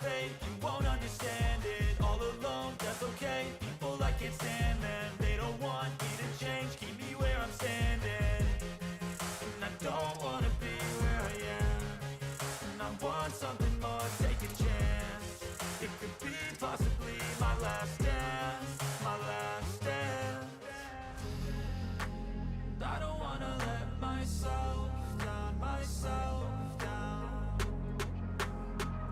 fate, you won't understand it. All alone, that's okay. People, I can't stand them. They don't want me to change, keep me where I'm standing. And I don't wanna be where I am. And I want something more, take a chance. It could be possibly my last dance, my last dance. I don't wanna let myself down, myself down.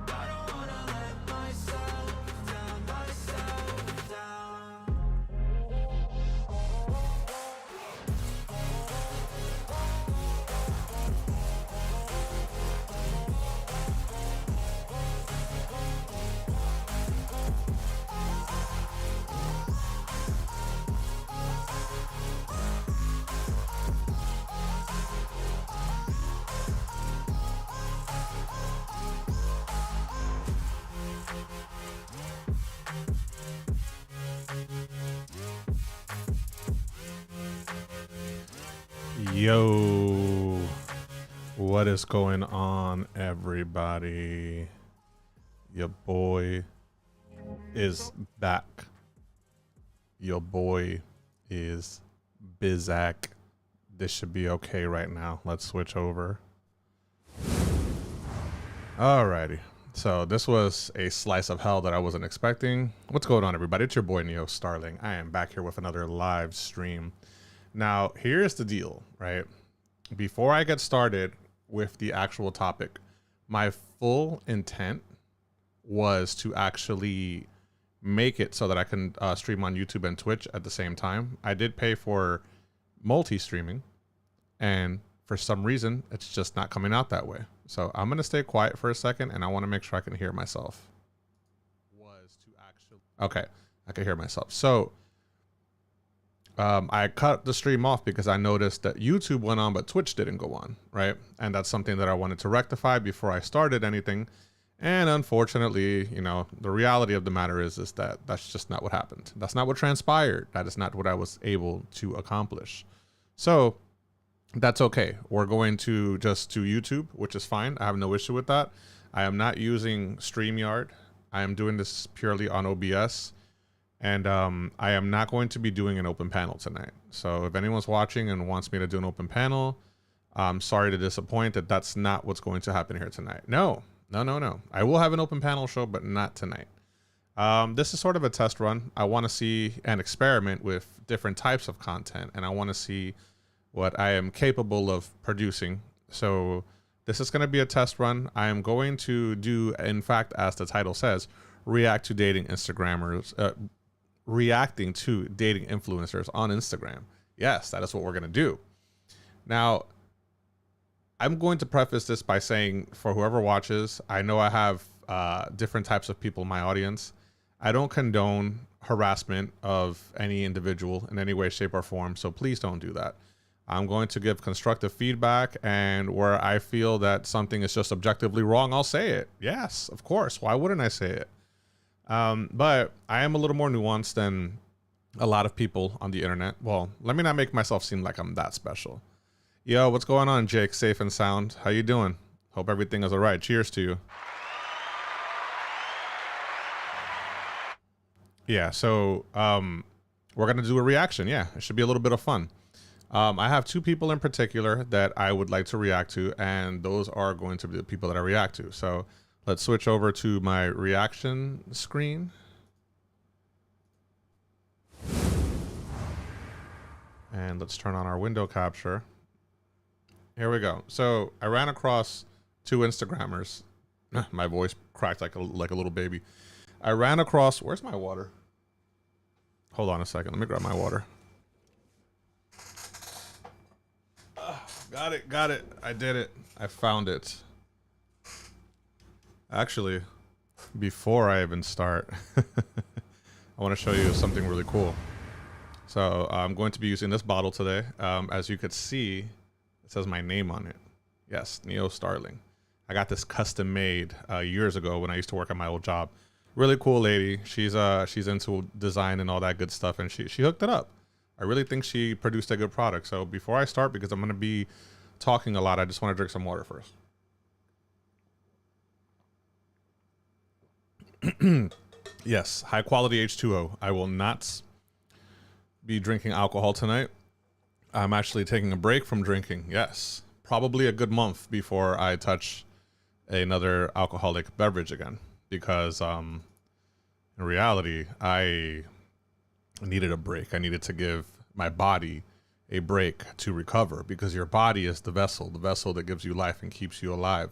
I don't wanna let myself down, myself down. Yo, what is going on, everybody? Your boy is back. Your boy is Bizak. This should be okay right now. Let's switch over. Alrighty. So this was a slice of hell that I wasn't expecting. What's going on, everybody? It's your boy NeoStarling. I am back here with another live stream. Now, here's the deal, right? Before I get started with the actual topic, my full intent was to actually make it so that I can stream on YouTube and Twitch at the same time. I did pay for multi-streaming, and for some reason, it's just not coming out that way. So I'm going to stay quiet for a second, and I want to make sure I can hear myself. Okay, I can hear myself. So I cut the stream off because I noticed that YouTube went on, but Twitch didn't go on, right? And that's something that I wanted to rectify before I started anything. And unfortunately, you know, the reality of the matter is that that's just not what happened. That's not what transpired. That is not what I was able to accomplish. So that's okay. We're going to just to YouTube, which is fine. I have no issue with that. I am not using StreamYard. I am doing this purely on OBS. And I am not going to be doing an open panel tonight. So if anyone's watching and wants me to do an open panel, I'm sorry to disappoint that that's not what's going to happen here tonight. No. I will have an open panel show, but not tonight. This is sort of a test run. I want to see and experiment with different types of content, and I want to see what I am capable of producing. So this is going to be a test run. I am going to do, in fact, as the title says, react to dating Instagrammers, reacting to dating influencers on Instagram. Yes, that is what we're going to do. Now, I'm going to preface this by saying, for whoever watches, I know I have different types of people in my audience. I don't condone harassment of any individual in any way, shape, or form, so please don't do that. I'm going to give constructive feedback, and where I feel that something is just objectively wrong, I'll say it. Yes, of course. Why wouldn't I say it? But I am a little more nuanced than a lot of people on the internet. Well, let me not make myself seem like I'm that special. Yo, what's going on, Jake? Safe and sound. How you doing? Hope everything is all right. Cheers to you. Yeah, so we're going to do a reaction. Yeah, it should be a little bit of fun. I have two people in particular that I would like to react to, and those are going to be the people that I react to. So let's switch over to my reaction screen. And let's turn on our window capture. Here we go. So I ran across two Instagrammers. My voice cracked like a little baby. I ran across, where's my water? Hold on a second. Let me grab my water. Got it. I did it. I found it. Actually, before I even start, I want to show you something really cool. So I'm going to be using this bottle today. As you could see, it says my name on it. Yes, NeoStarling. I got this custom made years ago when I used to work at my old job. Really cool lady. She's into design and all that good stuff, and she hooked it up. I really think she produced a good product. So before I start, because I'm going to be talking a lot, I just want to drink some water first. Yes, high quality H2O. I will not be drinking alcohol tonight. I'm actually taking a break from drinking. Yes, probably a good month before I touch another alcoholic beverage again, because in reality, I needed a break. I needed to give my body a break to recover, because your body is the vessel that gives you life and keeps you alive.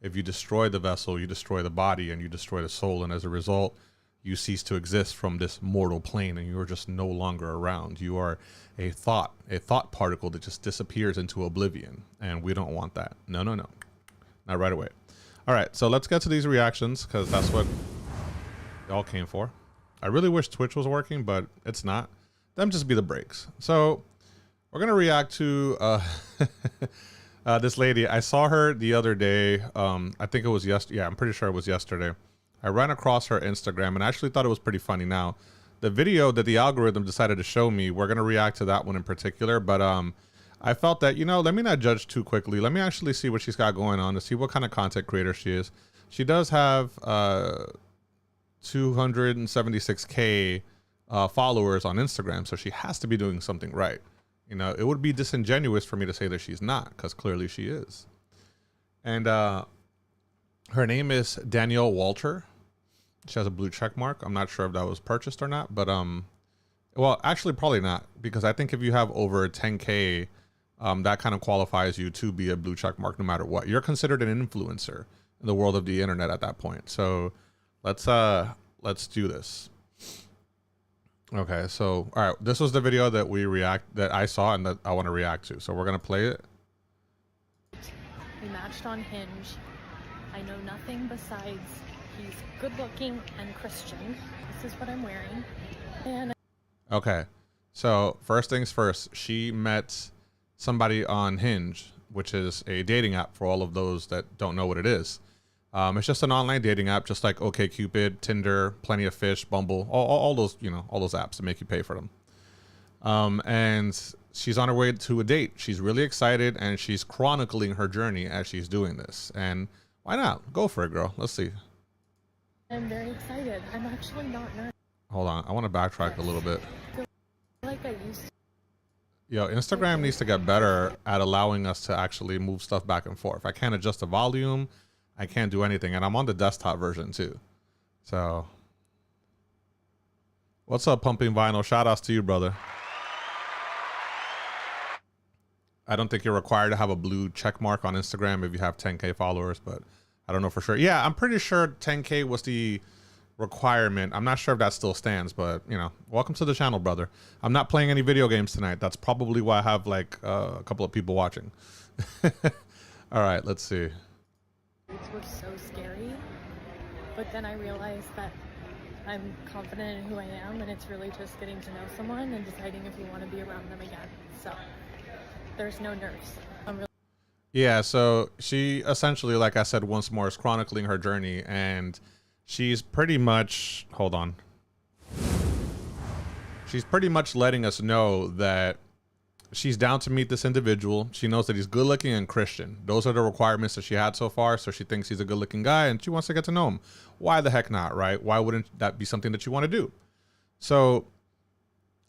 If you destroy the vessel, you destroy the body and you destroy the soul, and as a result, you cease to exist from this mortal plane, and you are just no longer around. You are a thought particle that just disappears into oblivion, and we don't want that. No, not right away. All right, so let's get to these reactions, because that's what y'all came for. I really wish Twitch was working, but it's not. Them just be the breaks. So we're gonna react to this lady. I saw her the other day. I think it was yesterday. Yeah, I'm pretty sure it was yesterday. I ran across her Instagram and I actually thought it was pretty funny. Now, the video that the algorithm decided to show me, we're gonna react to that one in particular, but I felt that, you know, let me not judge too quickly. Let me actually see what she's got going on, to see what kind of content creator she is. She does have 276K followers on Instagram, so she has to be doing something right. You know, it would be disingenuous for me to say that she's not, because clearly she is. And her name is Danielle Walter. She has a blue check mark. I'm not sure if that was purchased or not, but well, actually probably not, because I think if you have over 10K, that kind of qualifies you to be a blue check mark no matter what. You're considered an influencer in the world of the internet at that point. So let's do this. Okay, so all right, this was the video that I saw and that I want to react to. So we're gonna play it. We matched on Hinge. I know nothing besides he's good looking and Christian. This is what I'm wearing. And okay, so first things first, she met somebody on Hinge, which is a dating app for all of those that don't know what it is. It's just an online dating app, just like OkCupid, Tinder, Plenty of Fish, Bumble, all those, you know, all those apps that make you pay for them. And she's on her way to a date. She's really excited, and she's chronicling her journey as she's doing this. And why not? Go for it, girl. Let's see. I'm very excited. I'm actually not nervous. Hold on. I want to backtrack a little bit. I feel like I used to. Yo, Instagram needs to get better at allowing us to actually move stuff back and forth. I can't adjust the volume. I can't do anything, and I'm on the desktop version too. So, what's up, Pumping Vinyl? Shout outs to you, brother. I don't think you're required to have a blue check mark on Instagram if you have 10K followers, but I don't know for sure. Yeah, I'm pretty sure 10K was the requirement. I'm not sure if that still stands, but you know, welcome to the channel, brother. I'm not playing any video games tonight. That's probably why I have like a couple of people watching. All right, let's see. Were so scary, but then I realized that I'm confident in who I am, and it's really just getting to know someone and deciding if you want to be around them again. So there's no nerves. I'm really Yeah, so she essentially, like I said once more, is chronicling her journey, and she's pretty much, hold on. She's pretty much letting us know that she's down to meet this individual. She knows that he's good looking and Christian. Those are the requirements that she had so far. So she thinks he's a good looking guy and she wants to get to know him. Why the heck not, right? Why wouldn't that be something that you want to do? So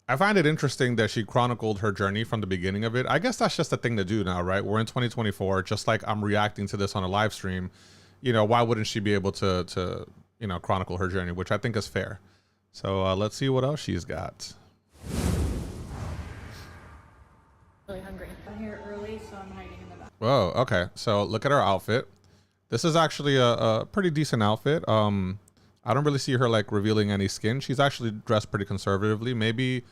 I find it interesting that she chronicled her journey from the beginning of it. I guess that's just a thing to do now, right? We're in 2024, just like I'm reacting to this on a live stream. You know, why wouldn't she be able to you know, chronicle her journey, which I think is fair. So let's see what else she's got. really hungry. I'm here early, so I'm hiding in the back. Whoa, okay. So look at her outfit. This is actually a pretty decent outfit. I don't really see her like revealing any skin. She's actually dressed pretty conservatively. Maybe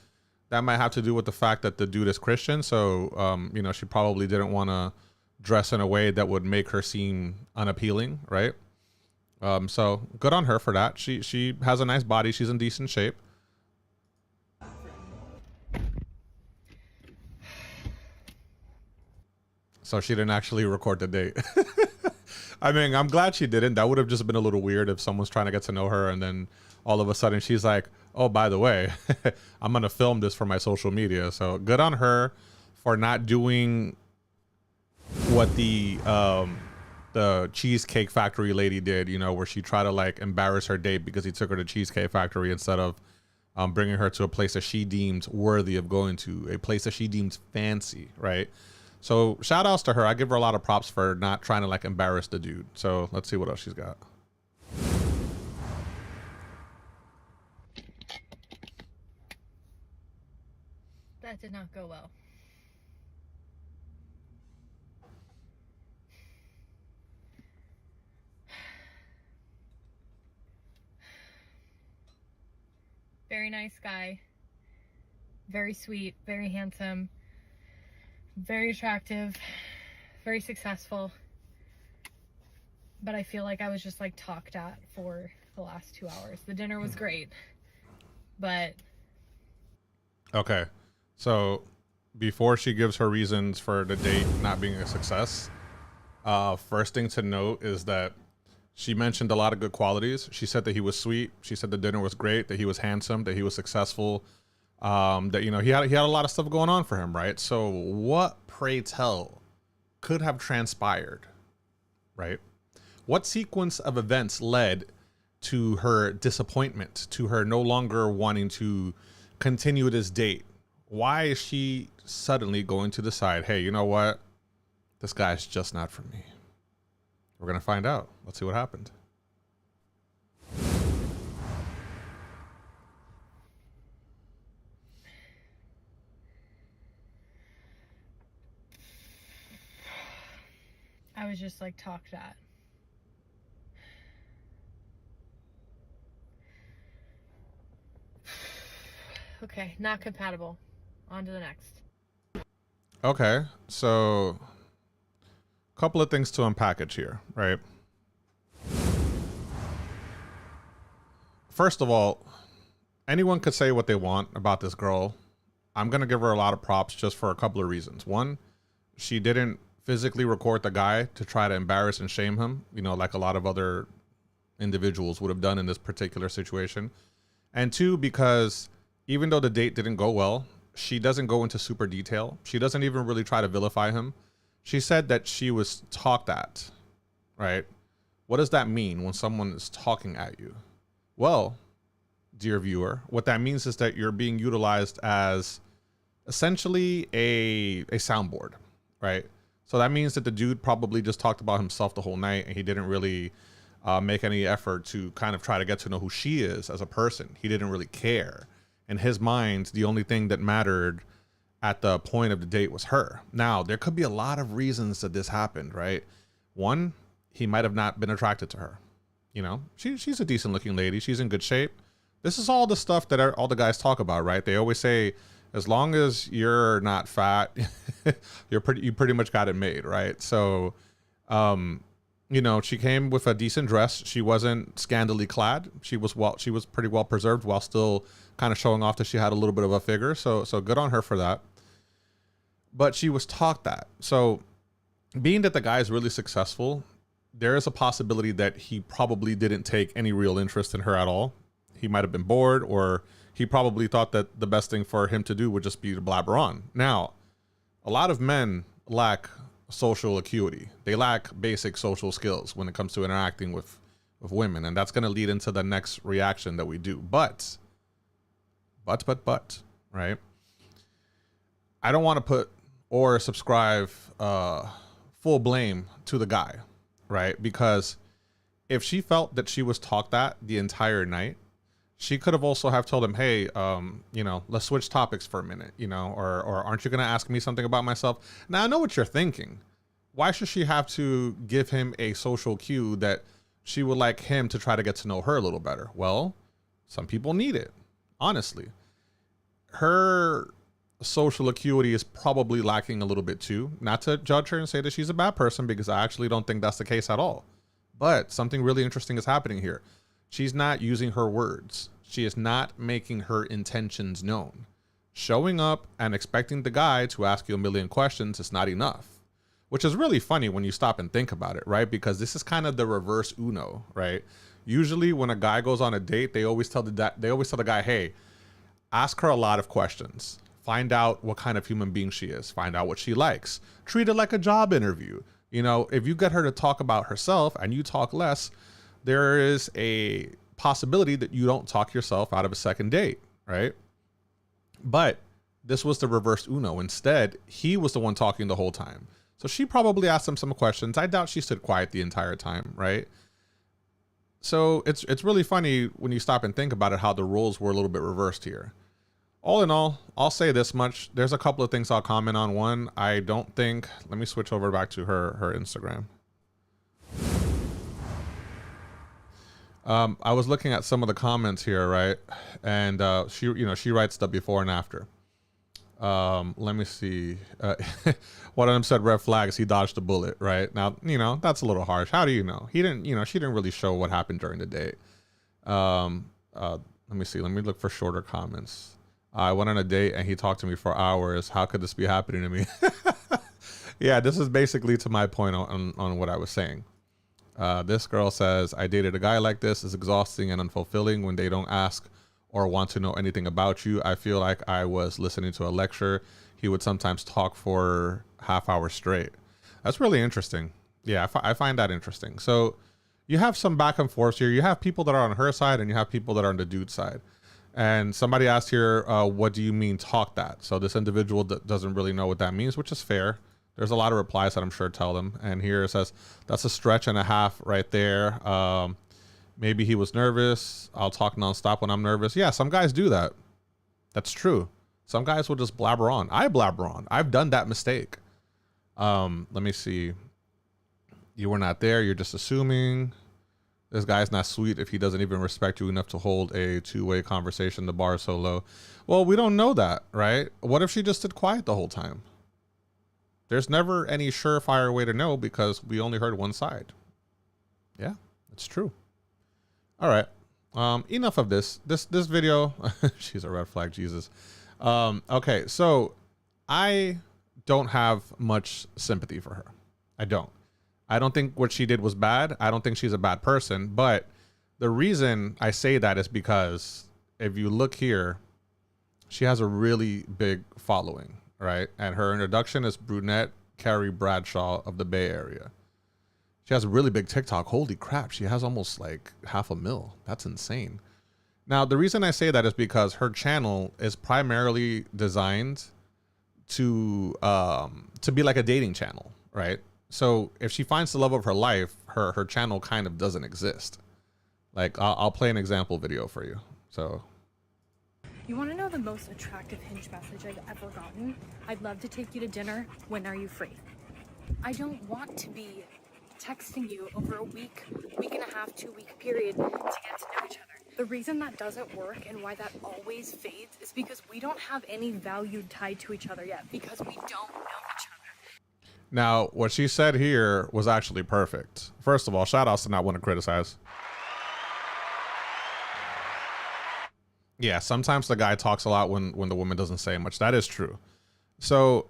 that might have to do with the fact that the dude is Christian. So, you know, she probably didn't want to dress in a way that would make her seem unappealing, right? So good on her for that. She has a nice body. She's in decent shape. So she didn't actually record the date. I mean, I'm glad she didn't. That would have just been a little weird if someone's trying to get to know her and then all of a sudden she's like, oh, by the way, I'm going to film this for my social media. So good on her for not doing what the the Cheesecake Factory lady did, you know, where she tried to like embarrass her date because he took her to Cheesecake Factory instead of bringing her to a place that she deemed worthy of going to, a place that she deems fancy, right? So shout outs to her. I give her a lot of props for not trying to like embarrass the dude. So let's see what else she's got. That did not go well. Very nice guy. Very sweet, very handsome, very attractive, very successful. But I feel like I was just like talked at for the last 2 hours. The dinner was great, but... Okay. So before she gives her reasons for the date not being a success, first thing to note is that she mentioned a lot of good qualities. She said that he was sweet. She said the dinner was great, that he was handsome, that he was successful, that, you know, he had a lot of stuff going on for him, right? So what, pray tell, could have transpired, right? What sequence of events led to her disappointment, to her no longer wanting to continue this date? Why is she suddenly going to decide, hey, you know what? This guy's just not for me. We're going to find out. Let's see what happened. I was just like talked at. Okay, not compatible. On to the next. Okay, so a couple of things to unpackage here, right? First of all, anyone could say what they want about this girl. I'm going to give her a lot of props just for a couple of reasons. One, she didn't physically record the guy to try to embarrass and shame him, you know, like a lot of other individuals would have done in this particular situation. And two, because even though the date didn't go well, she doesn't go into super detail. She doesn't even really try to vilify him. She said that she was talked at, right? What does that mean when someone is talking at you? Well, dear viewer, what that means is that you're being utilized as essentially a soundboard, right? So that means that the dude probably just talked about himself the whole night and he didn't really make any effort to kind of try to get to know who she is as a person. He didn't really care. In his mind, the only thing that mattered at the point of the date was her. Now, there could be a lot of reasons that this happened, right? One, he might have not been attracted to her. You know, she's a decent looking lady. She's in good shape. This is all the stuff that all the guys talk about, right? They always say, as long as you're not fat, you pretty much got it made, right? So, you know, she came with a decent dress. She wasn't scantily clad. She was pretty well preserved while still kind of showing off that she had a little bit of a figure. So good on her for that. But she was talked that. So being that the guy is really successful, there is a possibility that he probably didn't take any real interest in her at all. He might have been bored, or he probably thought that the best thing for him to do would just be to blabber on. Now, a lot of men lack social acuity. They lack basic social skills when it comes to interacting with women. And that's going to lead into the next reaction that we do. But, right? I don't want to put or subscribe full blame to the guy, right? Because if she felt that she was talked at the entire night, she could have also have told him, hey, you know, let's switch topics for a minute, you know, or aren't you going to ask me something about myself? Now, I know what you're thinking. Why should she have to give him a social cue that she would like him to try to get to know her a little better? Well, some people need it, honestly. Her social acuity is probably lacking a little bit too. Not to judge her and say that she's a bad person, because I actually don't think that's the case at all. But something really interesting is happening here. She's not using her words. She is not making her intentions known. Showing up and expecting the guy to ask you a million questions is not enough, which is really funny when you stop and think about it, right? Because this is kind of the reverse Uno, right? Usually when a guy goes on a date, they always tell the guy, hey, ask her a lot of questions. Find out what kind of human being she is. Find out what she likes. Treat it like a job interview. You know, if you get her to talk about herself and you talk less, there is a possibility that you don't talk yourself out of a second date, right? But this was the reverse Uno. Instead, he was the one talking the whole time. So she probably asked him some questions. I doubt she stood quiet the entire time, right? So it's really funny when you stop and think about it, how the roles were a little bit reversed here. All in all, I'll say this much. There's a couple of things I'll comment on. One, I don't think, let me switch over back to her Instagram. I was looking at some of the comments here, right? And she writes the before and after. Let me see. One of them said red flags. He dodged a bullet, right? Now, that's a little harsh. How do you know? He didn't, she didn't really show what happened during the date. Let me see. Let me look for shorter comments. I went on a date and he talked to me for hours. How could this be happening to me? Yeah, this is basically to my point on what I was saying. This girl says, I dated a guy like this. It's exhausting and unfulfilling when they don't ask or want to know anything about you. I feel like I was listening to a lecture. He would sometimes talk for half hour straight. That's really interesting. Yeah, I find that interesting. So you have some back and forth here. You have people that are on her side and you have people that are on the dude's side. And somebody asked here, what do you mean talk that? So this individual doesn't really know what that means, which is fair. There's a lot of replies that I'm sure tell them. And here it says, that's a stretch and a half right there. Maybe he was nervous. I'll talk nonstop when I'm nervous. Yeah, some guys do that. That's true. Some guys will just blabber on. I blabber on. I've done that mistake. Let me see. You were not there. You're just assuming. This guy's not sweet if he doesn't even respect you enough to hold a two-way conversation. The bar is so low. Well, we don't know that, right? What if she just stood quiet the whole time? There's never any surefire way to know because we only heard one side. Yeah, it's true. All right. Enough of this video. She's a red flag, Jesus. Okay, so I don't have much sympathy for her. I don't think what she did was bad. I don't think she's a bad person, but the reason I say that is because if you look here, she has a really big following, right? And her introduction is brunette Carrie Bradshaw of the Bay Area. She has a really big TikTok. Holy crap. She has almost like 500,000. That's insane. Now, the reason I say that is because her channel is primarily designed to be like a dating channel, right? So if she finds the love of her life, her channel kind of doesn't exist. Like I'll play an example video for you. So. You want to know the most attractive Hinge message I've ever gotten? I'd love to take you to dinner. When are you free? I don't want to be texting you over a week and a half, 2 week period to get to know each other. The reason that doesn't work and why that always fades is because we don't have any value tied to each other yet, because we don't know each other. Now, what she said here was actually perfect. First of all, shout outs to not want to criticize. Yeah, sometimes the guy talks a lot when the woman doesn't say much. That is true. So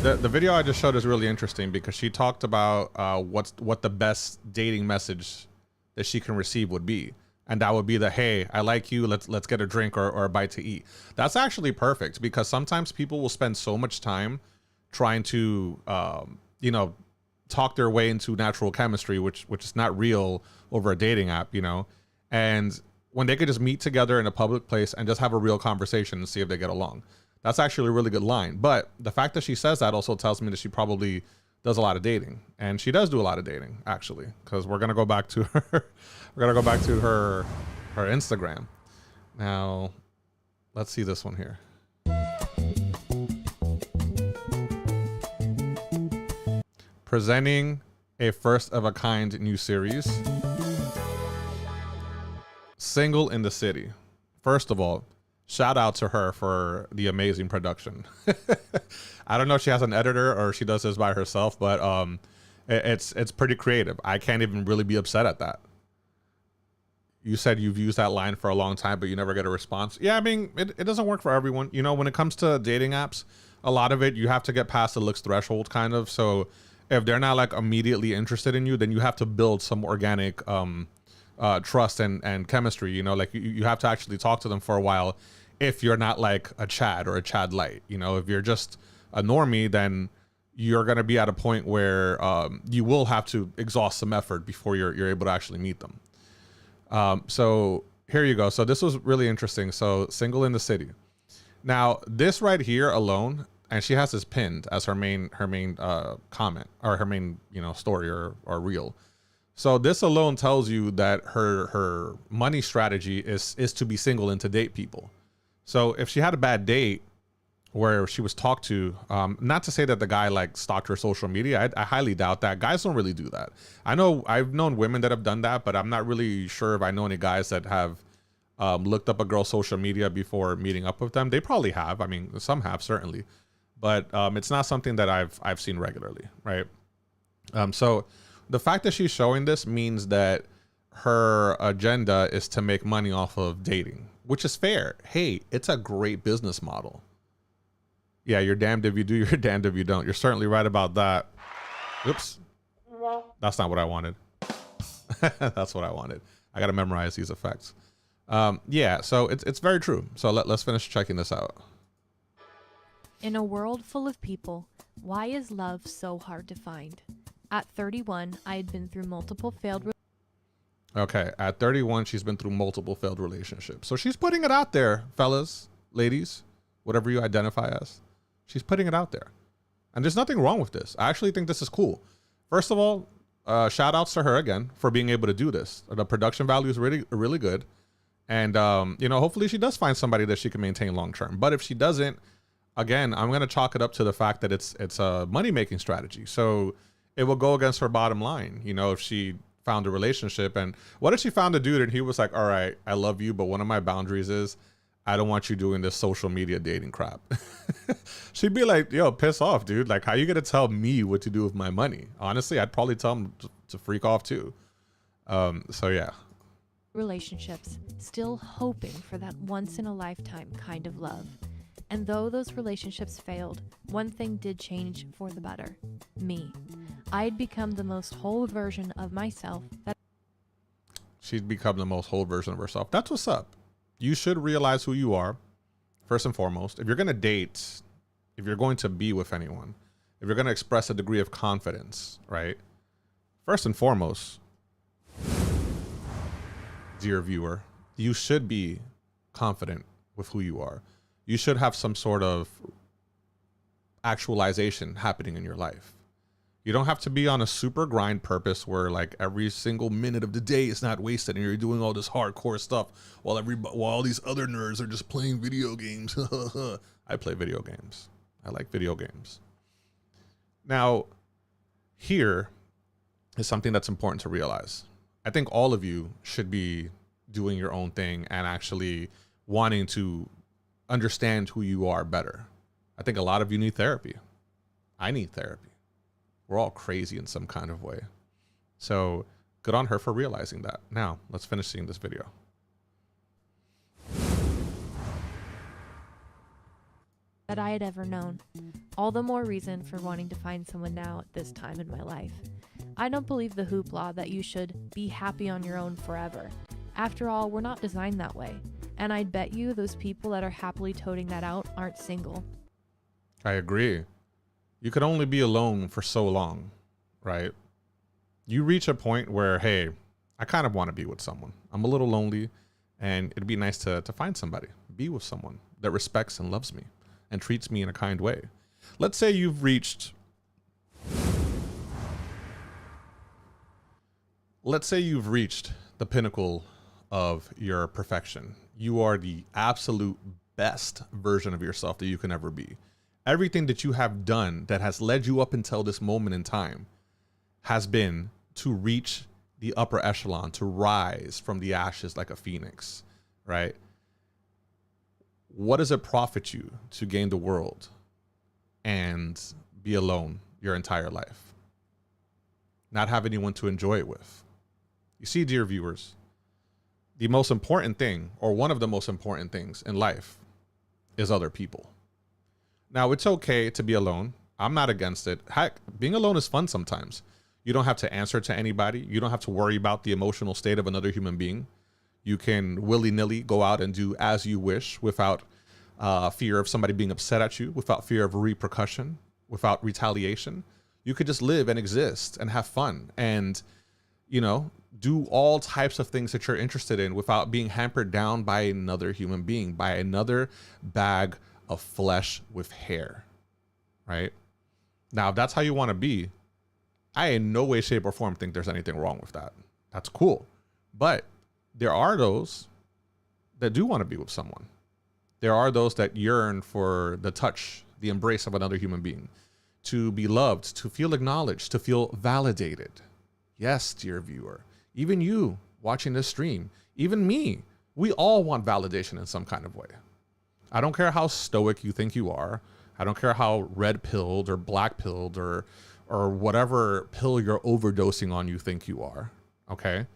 the video I just showed is really interesting because she talked about what the best dating message that she can receive would be. And that would be the, hey, I like you, let's get a drink or a bite to eat. That's actually perfect because sometimes people will spend so much time trying to talk their way into natural chemistry, which is not real over a dating app, and when they could just meet together in a public place and just have a real conversation and see if they get along. That's actually a really good line. But the fact that she says that also tells me that she probably does a lot of dating, and she does do a lot of dating actually, because we're going to go back to her. We're going to go back to her Instagram. Now, let's see this one here. Presenting a first of a kind new series. Single in the City. First of all, shout out to her for the amazing production. I don't know if she has an editor or she does this by herself, but it's pretty creative. I can't even really be upset at that. You said you've used that line for a long time, but you never get a response. Yeah, I mean, it doesn't work for everyone. When it comes to dating apps, a lot of it, you have to get past the looks threshold kind of. So if they're not like immediately interested in you, then you have to build some organic trust and chemistry, like you have to actually talk to them for a while if you're not like a Chad or a Chad light. If you're just a normie, then you're going to be at a point where you will have to exhaust some effort before you're able to actually meet them. So here you go. So this was really interesting. So single in the city. Now this right here alone, and she has this pinned as her main comment, or her main, story or reel. So this alone tells you that her money strategy is to be single and to date people. So if she had a bad date where she was talked to, not to say that the guy like stalked her social media, I highly doubt that. Guys don't really do that. I know I've known women that have done that, but I'm not really sure if I know any guys that have looked up a girl's social media before meeting up with them. They probably have. I mean, some have certainly, but it's not something that I've seen regularly, right? So the fact that she's showing this means that her agenda is to make money off of dating, which is fair. Hey, it's a great business model. Yeah, you're damned if you do, you're damned if you don't. You're certainly right about that. Oops. That's not what I wanted. That's what I wanted. I got to memorize these effects. Yeah, so it's very true. So let's finish checking this out. In a world full of people, why is love so hard to find? At 31, I had been through multiple failed Okay, at 31, she's been through multiple failed relationships. So she's putting it out there, fellas, ladies, whatever you identify as. She's putting it out there. And there's nothing wrong with this. I actually think this is cool. First of all, shout outs to her again for being able to do this. The production value is really, really good. And, hopefully she does find somebody that she can maintain long term. But if she doesn't, again, I'm going to chalk it up to the fact that it's a money-making strategy. So it will go against her bottom line, if she found a relationship. And what if she found a dude and he was like, all right, I love you, but one of my boundaries is I don't want you doing this social media dating crap. She'd be like, yo, piss off, dude. Like, how you going to tell me what to do with my money? Honestly, I'd probably tell him to freak off too. So yeah. relationships, still hoping for that once-in-a-lifetime kind of love. And though those relationships failed, one thing did change for the better. Me. I had become the most whole version of myself that She'd become the most whole version of herself. That's what's up. You should realize who you are, first and foremost. If you're going to date, if you're going to be with anyone, if you're going to express a degree of confidence, right? First and foremost, dear viewer, you should be confident with who you are. You should have some sort of actualization happening in your life. You don't have to be on a super grind purpose where like every single minute of the day is not wasted and you're doing all this hardcore stuff while all these other nerds are just playing video games. I play video games. I like video games. Now, here is something that's important to realize. I think all of you should be doing your own thing and actually wanting to understand who you are better. I think a lot of you need therapy. I need therapy. We're all crazy in some kind of way. So good on her for realizing that. Now, let's finish seeing this video. that I had ever known. All the more reason for wanting to find someone now at this time in my life. I don't believe the hoopla that you should be happy on your own forever. After all, we're not designed that way. And I'd bet you those people that are happily toting that out aren't single. I agree. You could only be alone for so long, right? You reach a point where, hey, I kind of want to be with someone. I'm a little lonely, and it'd be nice to find somebody, be with someone that respects and loves me and treats me in a kind way. Let's say you've reached the pinnacle of your perfection. You are the absolute best version of yourself that you can ever be. Everything that you have done that has led you up until this moment in time has been to reach the upper echelon, to rise from the ashes like a phoenix, right? What does it profit you to gain the world and be alone your entire life? Not have anyone to enjoy it with. You see, dear viewers, the most important thing, or one of the most important things in life, is other people. Now, it's okay to be alone. I'm not against it. Heck, being alone is fun sometimes. You don't have to answer to anybody. You don't have to worry about the emotional state of another human being. You can willy-nilly go out and do as you wish without fear of somebody being upset at you, without fear of repercussion, without retaliation. You could just live and exist and have fun and, you know, do all types of things that you're interested in without being hampered down by another human being, by another bag of flesh with hair, right? Now, if that's how you want to be, I in no way, shape, or form think there's anything wrong with that. That's cool. But there are those that do want to be with someone. There are those that yearn for the touch, the embrace of another human being, to be loved, to feel acknowledged, to feel validated. Yes, dear viewer, even you watching this stream, even me, we all want validation in some kind of way. I don't care how stoic you think you are. I don't care how red-pilled or black-pilled or whatever pill you're overdosing on you think you are, okay?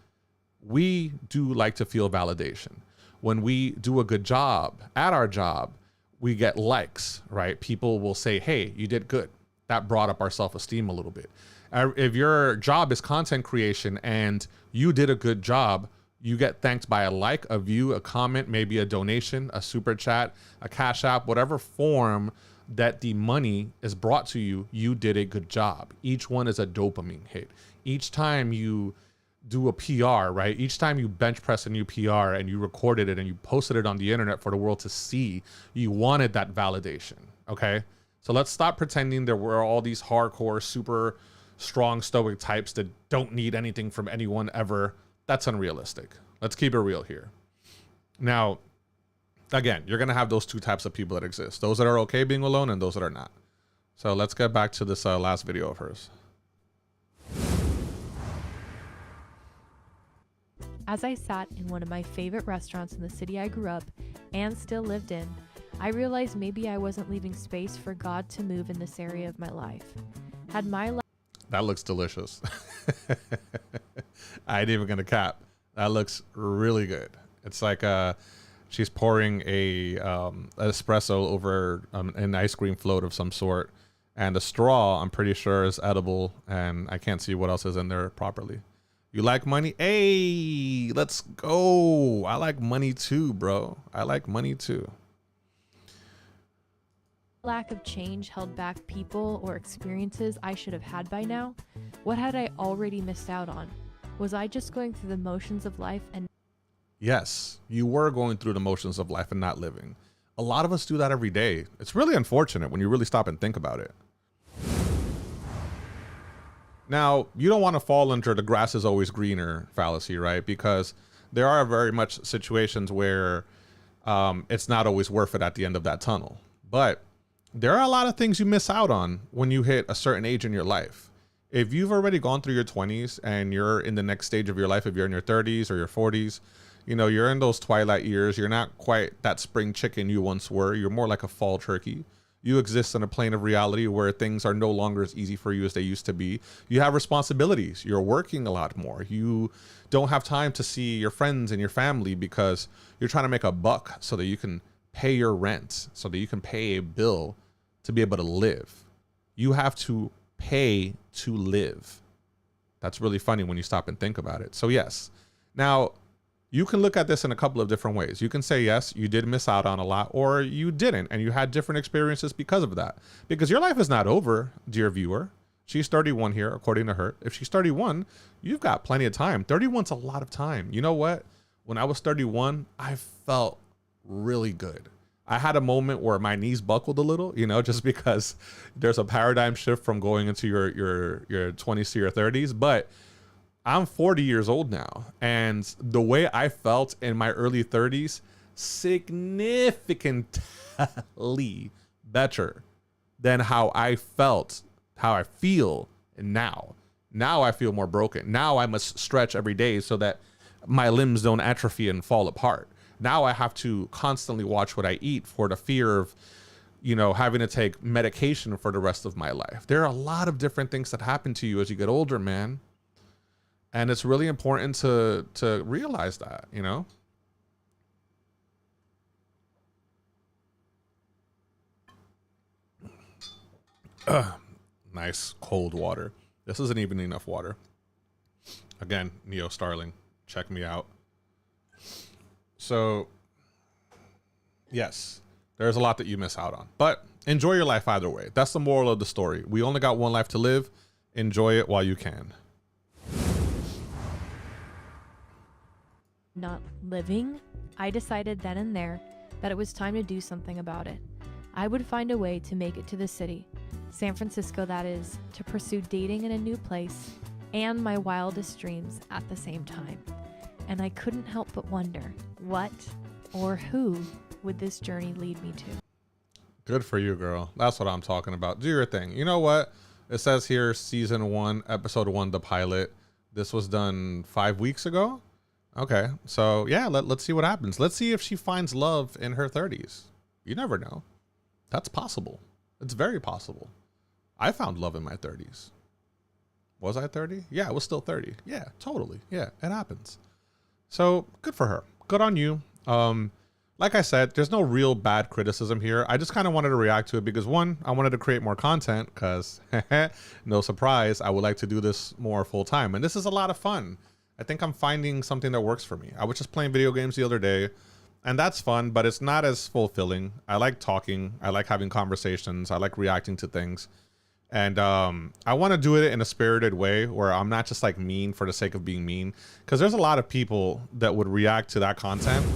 We do like to feel validation. When we do a good job at our job, we get likes, right? People will say, hey, you did good. That brought up our self-esteem a little bit. If your job is content creation and you did a good job, you get thanked by a like, a view, a comment, maybe a donation, a super chat, a cash app, whatever form that the money is brought to you, you did a good job. Each one is a dopamine hit. Each time you do a PR, right? Each time you bench press a new PR and you recorded it and you posted it on the internet for the world to see, you wanted that validation, okay? So let's stop pretending that we're all these hardcore, super strong stoic types that don't need anything from anyone ever. That's unrealistic. Let's keep it real here. Now, again, you're going to have those two types of people that exist. Those that are okay being alone and those that are not. So let's get back to this last video of hers. As I sat in one of my favorite restaurants in the city I grew up and still lived in, I realized maybe I wasn't leaving space for God to move in this area of my life. Had my life... That looks delicious. I ain't even gonna cap. That looks really good. It's like she's pouring a espresso over an ice cream float of some sort, and the straw, I'm pretty sure, is edible, and I can't see what else is in there properly. You like money? Hey, let's go. I like money too, bro. I like money too. Lack of change held back people or experiences I should have had by now? What had I already missed out on? Was I just going through the motions of life and... Yes, you were going through the motions of life and not living. A lot of us do that every day. It's really unfortunate when you really stop and think about it. Now, you don't want to fall under the grass is always greener fallacy, right? Because there are very much situations where it's not always worth it at the end of that tunnel. But there are a lot of things you miss out on when you hit a certain age in your life. If you've already gone through your 20s and you're in the next stage of your life, if you're in your 30s or your 40s, you know, you're in those twilight years. You're not quite that spring chicken you once were. You're more like a fall turkey. You exist on a plane of reality where things are no longer as easy for you as they used to be. You have responsibilities. You're working a lot more. You don't have time to see your friends and your family because you're trying to make a buck so that you can pay your rent, so that you can pay a bill to be able to live. You have to pay to live. That's really funny when you stop and think about it. So yes, now you can look at this in a couple of different ways. You can say, yes, you did miss out on a lot, or you didn't, and you had different experiences because of that. Because your life is not over, dear viewer. She's 31 here, according to her. If she's 31, you've got plenty of time. 31's a lot of time. You know what? When I was 31, I felt really good. I had a moment where my knees buckled a little, you know, just because there's a paradigm shift from going into your 20s to your 30s. But I'm 40 years old now, and the way I felt in my early 30s, significantly better than how I felt, how I feel now. Now I feel more broken. Now I must stretch every day so that my limbs don't atrophy and fall apart. Now I have to constantly watch what I eat for the fear of, you know, having to take medication for the rest of my life. There are a lot of different things that happen to you as you get older, man. And it's really important to realize that, you know? Nice cold water. This isn't even enough water. Again, NeoStarling, check me out. So, yes, there's a lot that you miss out on. But enjoy your life either way. That's the moral of the story. We only got one life to live. Enjoy it while you can. Not living, I decided then and there that it was time to do something about it. I would find a way to make it to the city, San Francisco that is, to pursue dating in a new place and my wildest dreams at the same time. And I couldn't help but wonder, what or who would this journey lead me to? Good for you, girl. That's what I'm talking about. Do your thing. You know what? It says here, season 1, episode 1, the pilot. This was done 5 weeks ago. Okay. So yeah, let's see what happens. Let's see if she finds love in her 30s. You never know. That's possible. It's very possible. I found love in my 30s. Was I 30? Yeah, I was still 30. Yeah, totally. Yeah, it happens. So good for her. Good on you. Like I said, there's no real bad criticism here. I just kind of wanted to react to it because, one, I wanted to create more content because, no surprise, I would like to do this more full time. And this is a lot of fun. I think I'm finding something that works for me. I was just playing video games the other day, and that's fun, but it's not as fulfilling. I like talking. I like having conversations. I like reacting to things. And I want to do it in a spirited way where I'm not just like mean for the sake of being mean, because there's a lot of people that would react to that content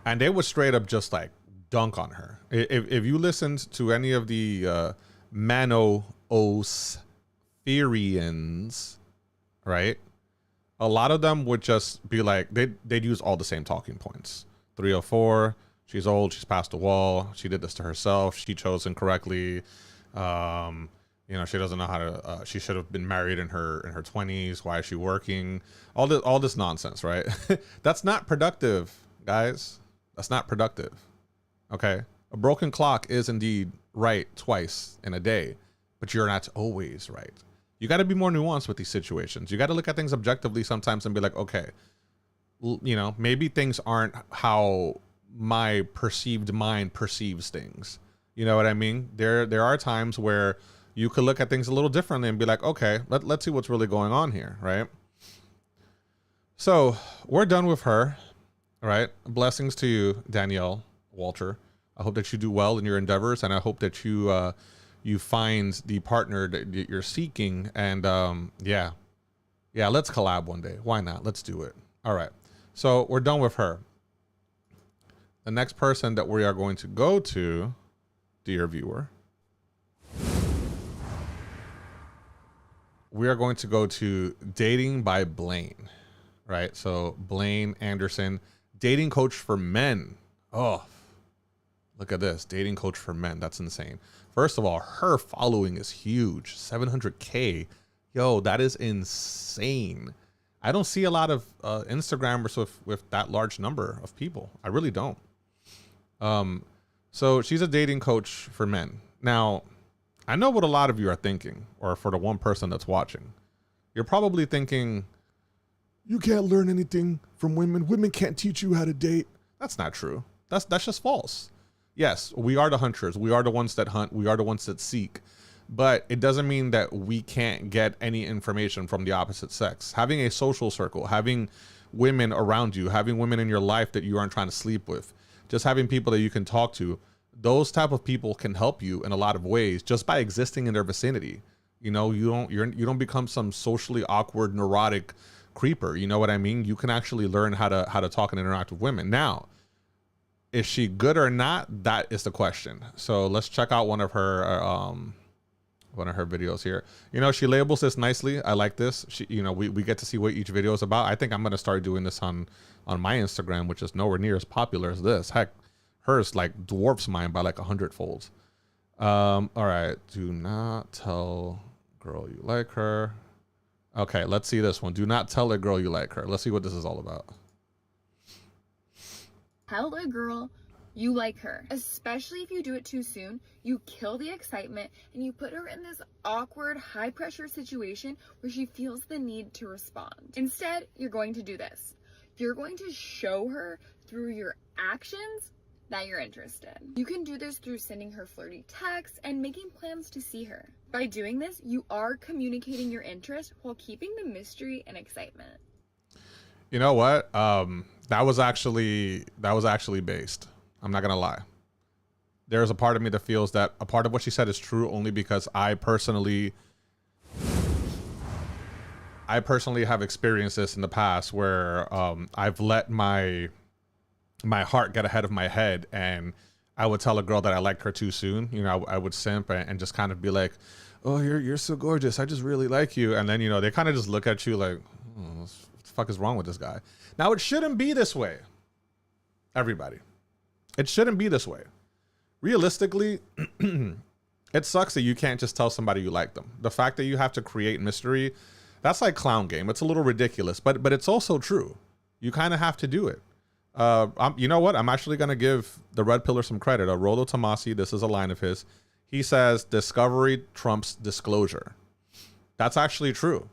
and they would straight up just like dunk on her. If you listened to any of the Mano-Ospherians, right? A lot of them would just be like, they'd use all the same talking points. 304, she's old, she's past the wall, she did this to herself, she chose incorrectly. You know, she doesn't know how to, she should have been married in her 20s. Why is she working? All this nonsense, right? That's not productive, guys. That's not productive. Okay. A broken clock is indeed right twice in a day, but you're not always right. You got to be more nuanced with these situations. You got to look at things objectively sometimes and be like, okay, you know, maybe things aren't how my perceived mind perceives things. You know what I mean? There are times where you could look at things a little differently and be like, okay, let's see what's really going on here, right? So we're done with her, right? Blessings to you, Danielle, Walter. I hope that you do well in your endeavors, and I hope that you you find the partner that you're seeking. And yeah, let's collab one day. Why not? Let's do it. All right. So we're done with her. The next person that we are going to go to, dear viewer, we are going to go to Dating by Blaine, right? So Blaine Anderson, dating coach for men. Oh, look at this, dating coach for men. That's insane. First of all, her following is huge, 700K. Yo, that is insane. I don't see a lot of Instagrammers with that large number of people. I really don't. So she's a dating coach for men. Now, I know what a lot of you are thinking, or for the one person that's watching. You're probably thinking, you can't learn anything from women. Women can't teach you how to date. That's not true. That's just false. Yes, we are the hunters. We are the ones that hunt. We are the ones that seek. But it doesn't mean that we can't get any information from the opposite sex. Having a social circle, having women around you, having women in your life that you aren't trying to sleep with, just having people that you can talk to, those type of people can help you in a lot of ways just by existing in their vicinity. You know, you don't become some socially awkward, neurotic creeper. You know what I mean? You can actually learn how to talk and interact with women. Now, is she good or not? That is the question. So let's check out one of her videos here. You know, she labels this nicely. I like this. She, you know, we get to see what each video is about. I think I'm going to start doing this on my Instagram, which is nowhere near as popular as this. Heck, hers like dwarfs mine by like 100-fold. All right. Do not tell girl you like her. Okay, let's see this one. Do not tell a girl you like her. Let's see what this is all about. Tell a girl you like her, especially if you do it too soon. You kill the excitement and you put her in this awkward, high pressure situation where she feels the need to respond. Instead, you're going to do this. You're going to show her through your actions that you're interested. You can do this through sending her flirty texts and making plans to see her. By doing this, you are communicating your interest while keeping the mystery and excitement. You know what? That was actually based. I'm not gonna lie. there's a part of me that feels that a part of what she said is true only because I personally have experienced this in the past where I've let my heart get ahead of my head, and I would tell a girl that I liked her too soon. You know, I would simp and just kind of be like, oh, you're so gorgeous, I just really like you. And then, you know, they kind of just look at you like, oh, what the fuck is wrong with this guy? Now, it shouldn't be this way, everybody. It shouldn't be this way. Realistically, it sucks that you can't just tell somebody you like them. The fact that you have to create mystery, that's like clown game. It's a little ridiculous, but it's also true. You kind of have to do it. You know what? I'm actually going to give the Red Pillar some credit. Rollo Tomasi, this is a line of his. He says, discovery trumps disclosure. That's actually true.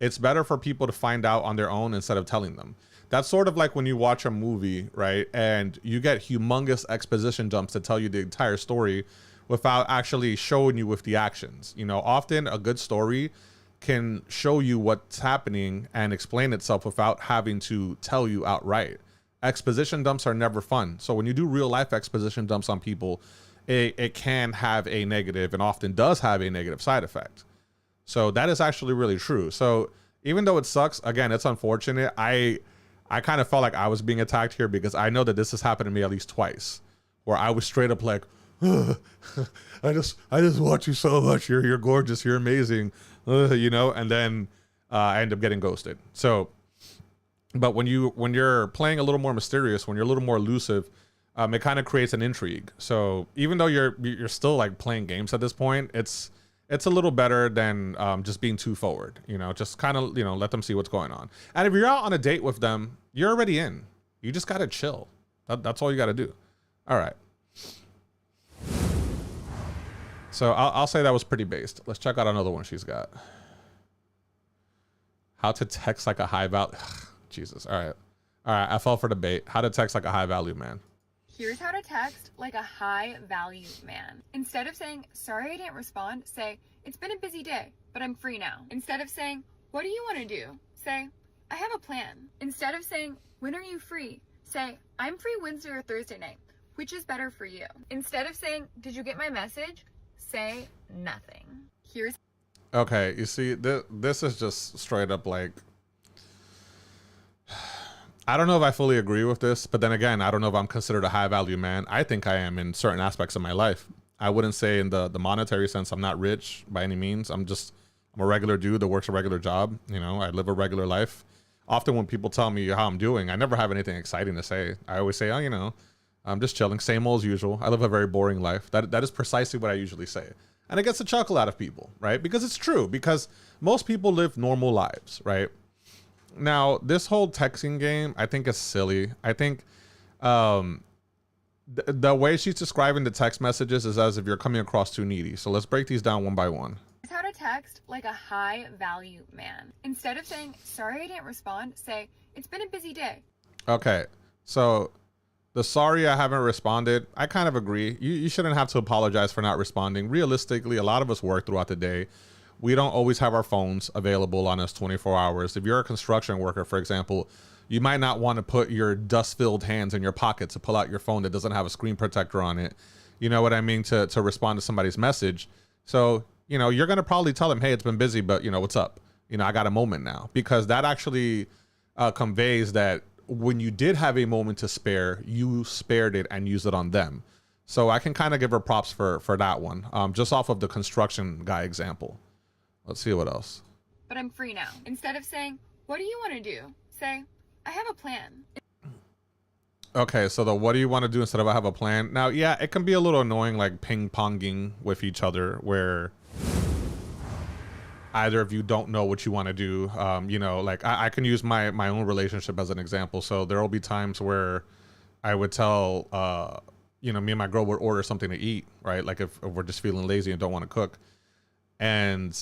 It's better for people to find out on their own instead of telling them. That's sort of like when you watch a movie, right? And you get humongous exposition dumps to tell you the entire story without actually showing you with the actions. You know, often a good story can show you what's happening and explain itself without having to tell you outright. Exposition dumps are never fun. So when you do real life exposition dumps on people, it can have a negative, and often does have a negative side effect. So that is actually really true. So even though it sucks, again, it's unfortunate. I kind of felt like I was being attacked here because I know that this has happened to me at least twice, where I was straight up like, I just want you so much. You're gorgeous. You're amazing. You know, and then I end up getting ghosted. So, but when you're playing a little more mysterious, when you're a little more elusive, it kind of creates an intrigue. So even though you're still like playing games at this point, it's a little better than just being too forward. You know, just kind of, you know, let them see what's going on. And if you're out on a date with them, you're already in. You just gotta chill. That's all you gotta do. All right. So I'll say that was pretty based. Let's check out another one she's got. How to text like a high value. Jesus. All right. I fell for the bait. How to text like a high value man. Here's how to text like a high value man. Instead of saying, sorry I didn't respond, say, it's been a busy day, but I'm free now. Instead of saying, what do you want to do? Say, I have a plan. Instead of saying, when are you free? Say, I'm free Wednesday or Thursday night. Which is better for you? Instead of saying, did you get my message? Say nothing. Here's okay, you see, this is just straight up like, I don't know if I fully agree with this, but then again, I don't know if I'm considered a high value man. I think I am in certain aspects of my life. I wouldn't say in the monetary sense I'm not rich by any means. I'm a regular dude that works a regular job. You know, I live a regular life. Often when people tell me how I'm doing, I never have anything exciting to say. I always say, oh, you know, I'm just chilling, same old as usual. I live a very boring life. That is precisely what I usually say. And it gets a chuckle out of people, right? Because it's true, because most people live normal lives, right? Now, this whole texting game, I think is silly. I think the way she's describing the text messages is as if you're coming across too needy. So let's break these down one by one. Here's how to text like a high value man. Instead of saying, sorry I didn't respond, say, it's been a busy day. Okay, so the sorry I haven't responded, I kind of agree. You shouldn't have to apologize for not responding. Realistically, a lot of us work throughout the day. We don't always have our phones available on us 24 hours. If you're a construction worker, for example, you might not want to put your dust-filled hands in your pocket to pull out your phone that doesn't have a screen protector on it. You know what I mean? To respond to somebody's message. So, you know, you're going to probably tell them, hey, it's been busy, but, you know, what's up? You know, I got a moment now. Because that actually conveys that when you did have a moment to spare, you spared it and used it on them. So I can kind of give her props for that one, just off of the construction guy example. Let's see what else. But I'm free now. Instead of saying, what do you want to do? Say, I have a plan. Okay, so the what do you want to do instead of I have a plan? Now, yeah, it can be a little annoying, like ping-ponging with each other, where either of you don't know what you want to do. You know, like I can use my own relationship as an example. So there will be times where I would tell, you know, me and my girl would order something to eat, right? Like if we're just feeling lazy and don't want to cook. And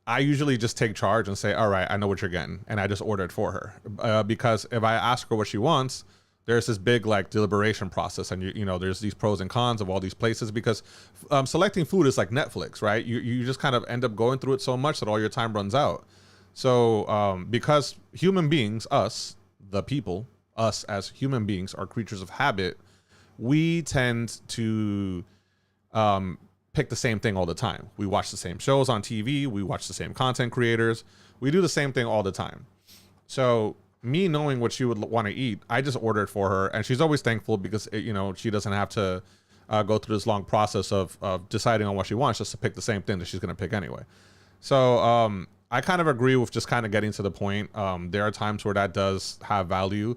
I usually just take charge and say, all right, I know what you're getting. And I just order it for her. Because if I ask her what she wants, there's this big like deliberation process. And, you know, there's these pros and cons of all these places, because selecting food is like Netflix, right? You just kind of end up going through it so much that all your time runs out. So because human beings, us, the people, us as human beings are creatures of habit, we tend to pick the same thing all the time. We watch the same shows on TV. We watch the same content creators. We do the same thing all the time. So me knowing what she would want to eat, I just ordered for her, and she's always thankful because she doesn't have to go through this long process of deciding on what she wants, just to pick the same thing that she's going to pick anyway. So I kind of agree with just kind of getting to the point. There are times where that does have value.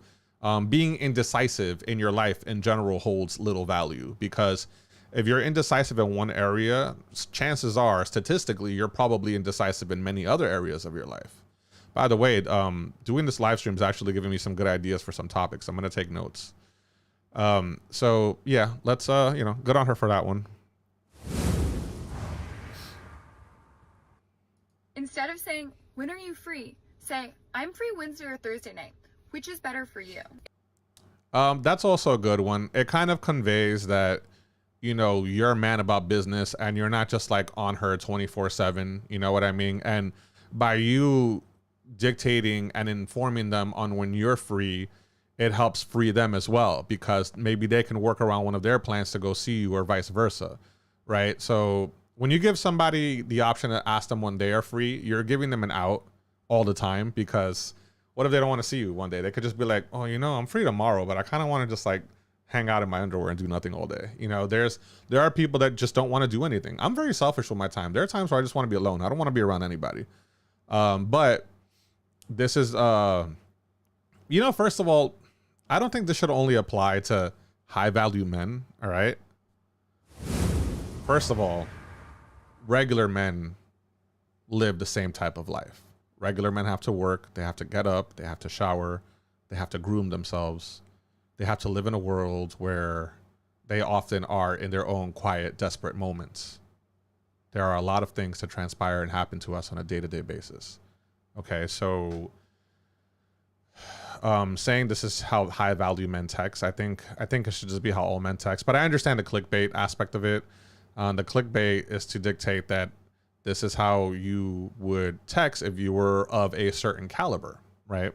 Being indecisive in your life in general holds little value, because if you're indecisive in one area, chances are statistically you're probably indecisive in many other areas of your life. By the way, doing this live stream is actually giving me some good ideas for some topics. I'm going to take notes. So yeah, let's, good on her for that one. Instead of saying, when are you free? Say, I'm free Wednesday or Thursday night. Which is better for you? That's also a good one. It kind of conveys that, you're a man about business and you're not just like on her 24/7. You know what I mean? And by you dictating and informing them on when you're free, it helps free them as well, because maybe they can work around one of their plans to go see you or vice versa. Right? So when you give somebody the option to ask them when they are free, you're giving them an out all the time, because what if they don't want to see you one day? They could just be like, oh, I'm free tomorrow, but I kind of want to just like hang out in my underwear and do nothing all day. There are people that just don't want to do anything. I'm very selfish with my time. There are times where I just want to be alone. I don't want to be around anybody. But this is, first of all, I don't think this should only apply to high value men. All right. First of all, regular men live the same type of life. Regular men have to work. They have to get up. They have to shower. They have to groom themselves. They have to live in a world where they often are in their own quiet, desperate moments. There are a lot of things that transpire and happen to us on a day-to-day basis. Okay, so saying this is how high value men text, I think it should just be how all men text. But I understand the clickbait aspect of it. The clickbait is to dictate that this is how you would text if you were of a certain caliber, right?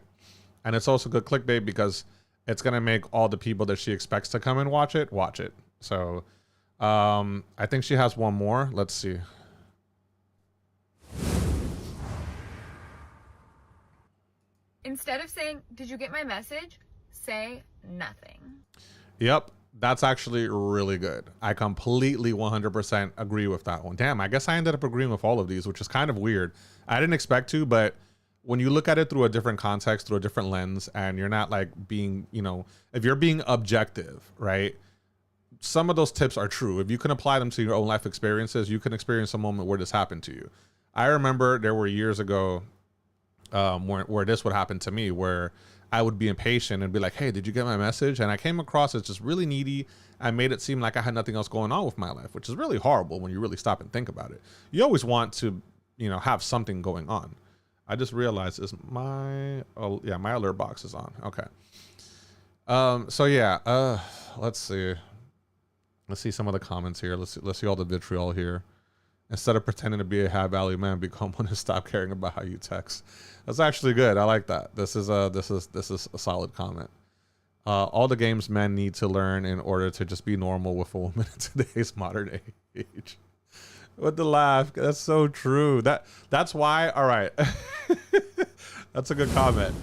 And it's also good clickbait because it's going to make all the people that she expects to come and watch it. So I think she has one more. Let's see. Instead of saying, did you get my message? Say nothing. Yep. That's actually really good. I completely 100% agree with that one. Damn, I guess I ended up agreeing with all of these, which is kind of weird. I didn't expect to, but when you look at it through a different context, through a different lens, and you're not like being, if you're being objective, right? Some of those tips are true. If you can apply them to your own life experiences, you can experience a moment where this happened to you. I remember there were years ago where this would happen to me, where I would be impatient and be like, hey, did you get my message? And I came across as just really needy. I made it seem like I had nothing else going on with my life, which is really horrible when you really stop and think about it. You always want to, have something going on. I just realized my alert box is on. Okay. Let's see some of the comments here. Let's see all the vitriol here. Instead of pretending to be a high value man, become one and stop caring about how you text. That's actually good. I like that. This is a solid comment. All the games men need to learn in order to just be normal with a woman in today's modern age. With the laugh. That's so true. That's why. All right. That's a good comment.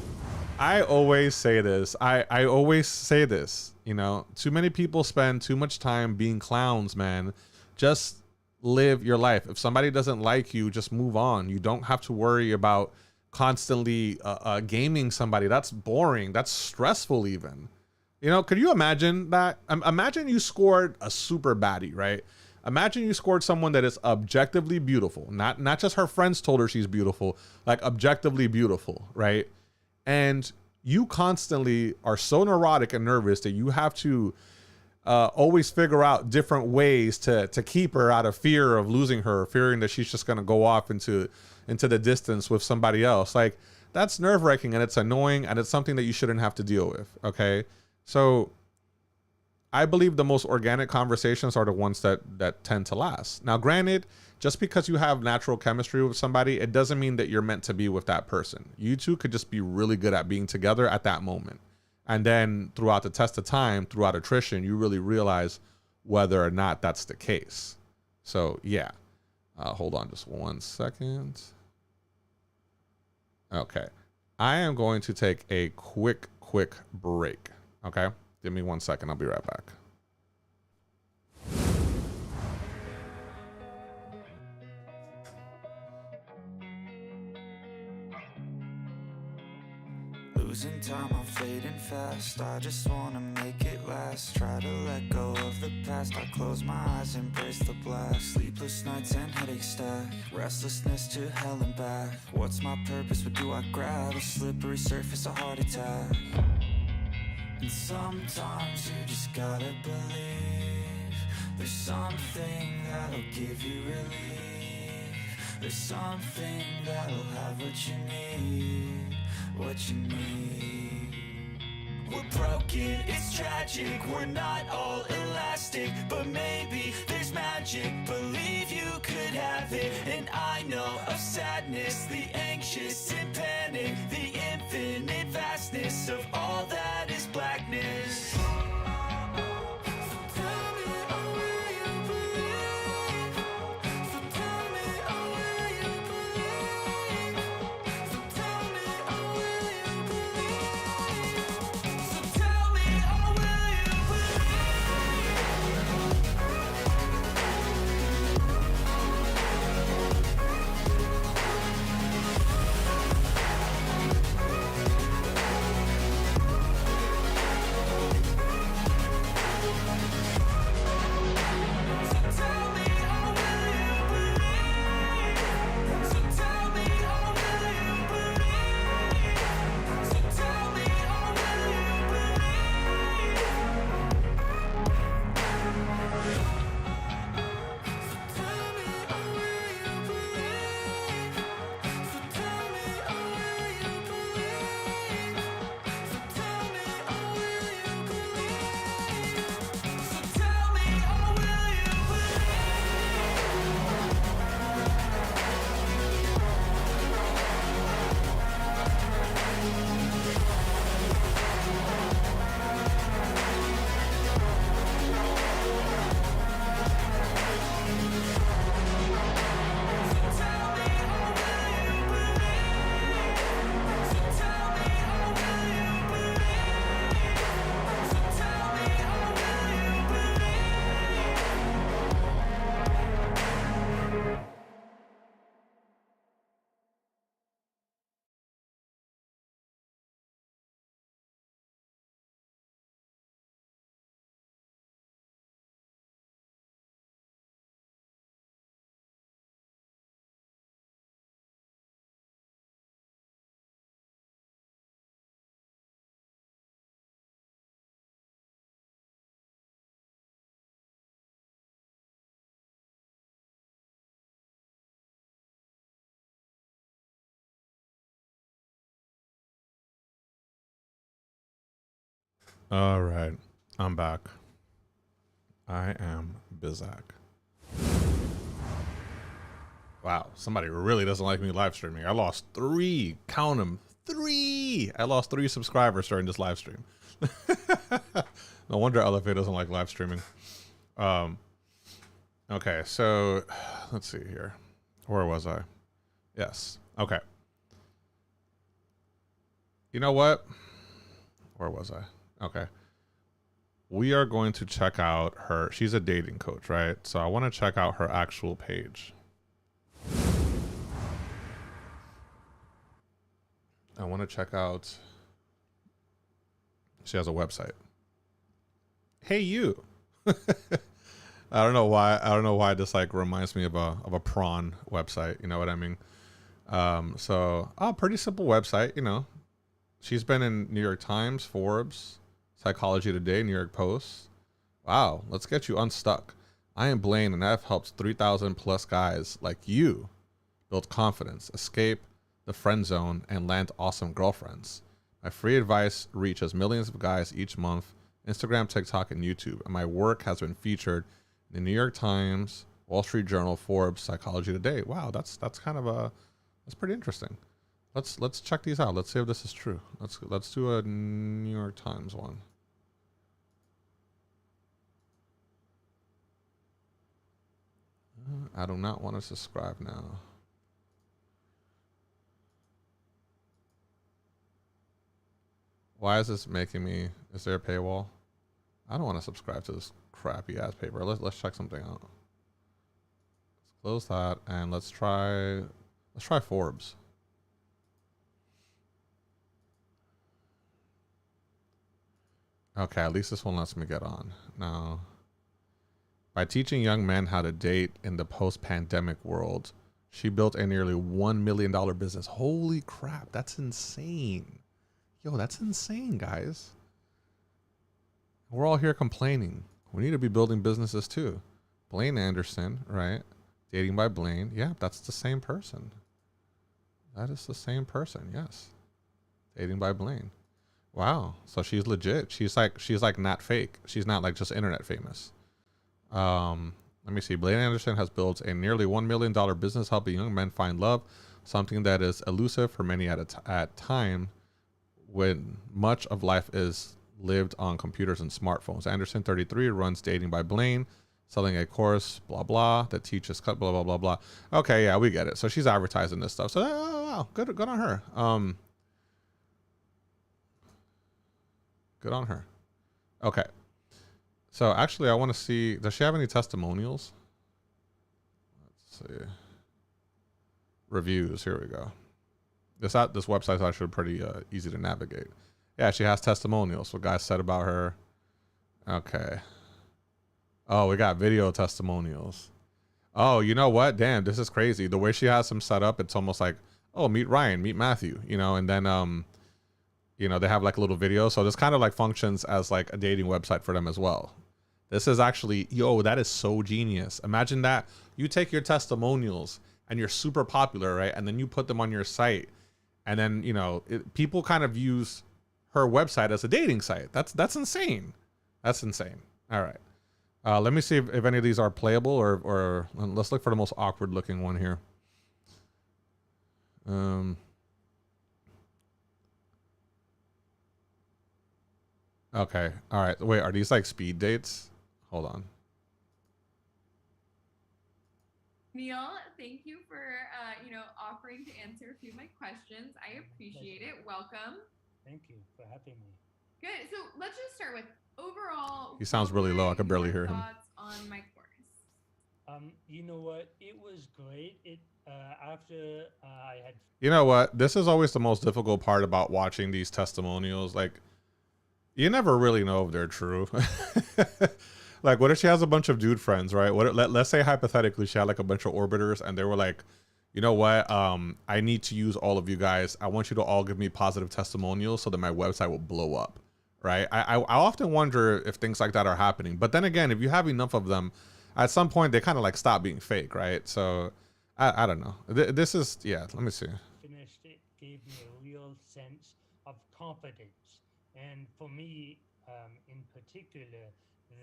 I always say this. I always say this, too many people spend too much time being clowns, man. Just live your life. If somebody doesn't like you, just move on. You don't have to worry about constantly gaming somebody. That's boring. That's stressful even. Could you imagine that? Imagine you scored a super baddie, right? Imagine you scored someone that is objectively beautiful. Not just her friends told her she's beautiful, like objectively beautiful, right? And you constantly are so neurotic and nervous that you have to always figure out different ways to keep her out of fear of losing her, fearing that she's just going to go off into the distance with somebody else. Like, that's nerve-wracking and it's annoying and it's something that you shouldn't have to deal with. Okay. So I believe the most organic conversations are the ones that tend to last. Now, granted, just because you have natural chemistry with somebody, it doesn't mean that you're meant to be with that person. You two could just be really good at being together at that moment. And then throughout the test of time, throughout attrition, you really realize whether or not that's the case. So yeah, hold on just 1 second. Okay, I am going to take a quick break. Okay, give me 1 second. I'll be right back. Losing time, I'm fading fast. I just wanna make it last. Try to let go of the past. I close my eyes, embrace the blast. Sleepless nights and headaches stack. Restlessness to hell and back. What's my purpose? What do I grab? A slippery surface, a heart attack. And sometimes you just gotta believe there's something that'll give you relief. There's something that'll have what you need. What you need. We're broken, it's tragic. We're not all elastic, but maybe there's magic. Believe you could have it. And I know of sadness, the anxious and panic, the infinite vastness of all that is blackness. All right, I'm back. I am Bizak. Wow, somebody really doesn't like me live streaming. I lost 3, count them, 3. I lost 3 subscribers during this live stream. No wonder Elevate doesn't like live streaming. Okay, so let's see here. Where was I? Yes. Okay. You know what? Where was I? Okay. We are going to check out her. She's a dating coach, right? So I want to check out her actual page. I want to check out. She has a website. Hey, you. I don't know why. I don't know why this like reminds me of a prawn website. You know what I mean? So, pretty simple website. You know, she's been in New York Times, Forbes, Psychology Today, New York Post. Wow, let's get you unstuck. I am Blaine, and I've helped 3,000 plus guys like you build confidence, escape the friend zone, and land awesome girlfriends. My free advice reaches millions of guys each month, Instagram, TikTok, and YouTube, and my work has been featured in the New York Times, Wall Street Journal, Forbes, Psychology Today. Wow, that's kind of that's pretty interesting. Let's check these out. Let's see if this is true. Let's do a New York Times one. I do not want to subscribe now. Why is this making me? Is there a paywall? I don't want to subscribe to this crappy ass paper. Let's check something out. Let's close that and let's try Forbes. Okay, at least this one lets me get on. Now, by teaching young men how to date in the post-pandemic world, she built a nearly $1 million business. Holy crap, that's insane. Yo, that's insane, guys. We're all here complaining. We need to be building businesses too. Blaine Anderson, right? Dating by Blaine. Yeah, that's the same person. That is the same person, yes. Dating by Blaine. Wow. So she's legit. She's like not fake. She's not like just internet famous. Let me see. Blaine Anderson has built a nearly $1 million business helping young men find love, something that is elusive for many at time when much of life is lived on computers and smartphones. Anderson, 33, runs Dating by Blaine, selling a course, blah, blah, that teaches blah, blah, blah, blah. Okay, yeah, we get it. So she's advertising this stuff. So, oh, wow, good on her. Good on her. Okay. So actually, I want to see, does she have any testimonials? Let's see. Reviews. Here we go. This website's actually pretty easy to navigate. Yeah, she has testimonials. What guys said about her. Okay. Oh, we got video testimonials. Oh, you know what? Damn, this is crazy. The way she has them set up, it's almost like, oh, meet Ryan, meet Matthew, you know, and then you know, they have like a little video. So this kind of like functions as like a dating website for them as well. This is actually, yo, that is so genius. Imagine that you take your testimonials and you're super popular, right? And then you put them on your site. And then, you know, people kind of use her website as a dating site. That's insane. That's insane. All right. Let me see if any of these are playable or let's look for the most awkward looking one here. Okay. All right. Wait, are these like speed dates? Hold on. Neil, thank you for offering to answer a few of my questions. I appreciate it. Welcome. Thank you for having me. Good. So let's just start with overall. He sounds really low. I can barely hear him. Thoughts on my course? You know what? It was great. After I had. You know what? This is always the most difficult part about watching these testimonials. Like, you never really know if they're true. Like, what if she has a bunch of dude friends, right? Let's say hypothetically she had like a bunch of orbiters and they were like, you know what? I need to use all of you guys. I want you to all give me positive testimonials so that my website will blow up, right? I often wonder if things like that are happening. But then again, if you have enough of them, at some point they kind of like stop being fake, right? So I don't know. This is, yeah, let me see. Finished, it gave me a real sense of confidence. And for me, in particular,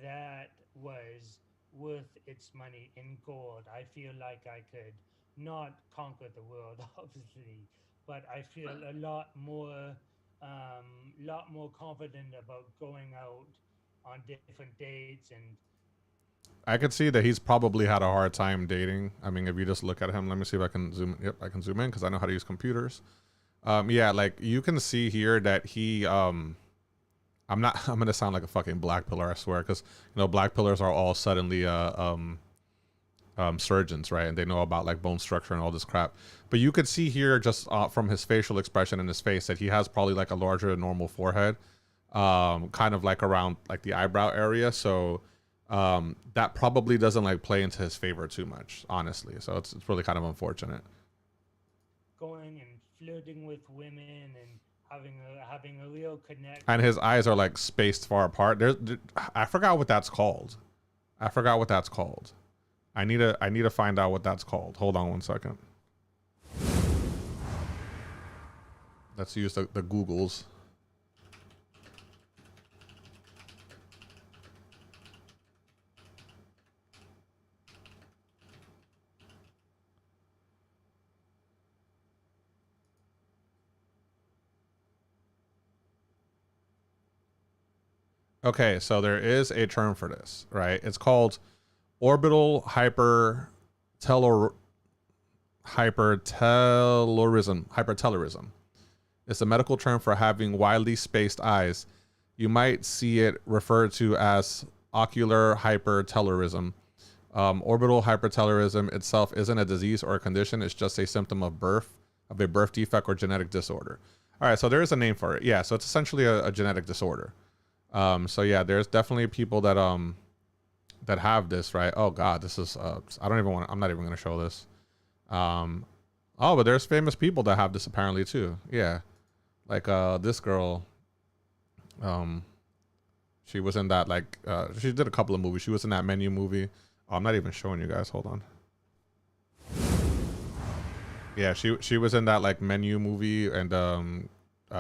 that was worth its money in gold. I feel like I could not conquer the world, obviously, but I feel a lot more confident about going out on different dates. And I could see that he's probably had a hard time dating. I mean, if you just look at him, let me see if I can zoom. Yep, I can zoom in because I know how to use computers. Yeah, like you can see here that he I'm gonna sound like a fucking black pillar, I swear, because you know black pillars are all suddenly surgeons, right? And they know about like bone structure and all this crap. But you could see here just from his facial expression in his face that he has probably like a larger than normal forehead, kind of like around like the eyebrow area. So that probably doesn't like play into his favor too much, honestly. So it's really kind of unfortunate. Going and flirting with women and having a real connection. And his eyes are like spaced far apart. I forgot what that's called. I need to find out what that's called. Hold on one second. Let's use the Googles. Okay, so there is a term for this, right? It's called orbital hypertelorism. It's a medical term for having widely spaced eyes. You might see it referred to as ocular hypertelorism. Orbital hypertelorism itself isn't a disease or a condition. It's just a symptom of a birth defect or genetic disorder. All right, so there is a name for it. Yeah, so it's essentially a genetic disorder. So yeah, there's definitely people that that have this, right? Oh God, this is I'm not even gonna show this. Oh, but there's famous people that have this apparently too. Yeah, like this girl. She was in that she did a couple of movies. She was in that Menu movie. Oh, I'm not even showing you guys. Hold on. Yeah, she was in that like Menu movie, and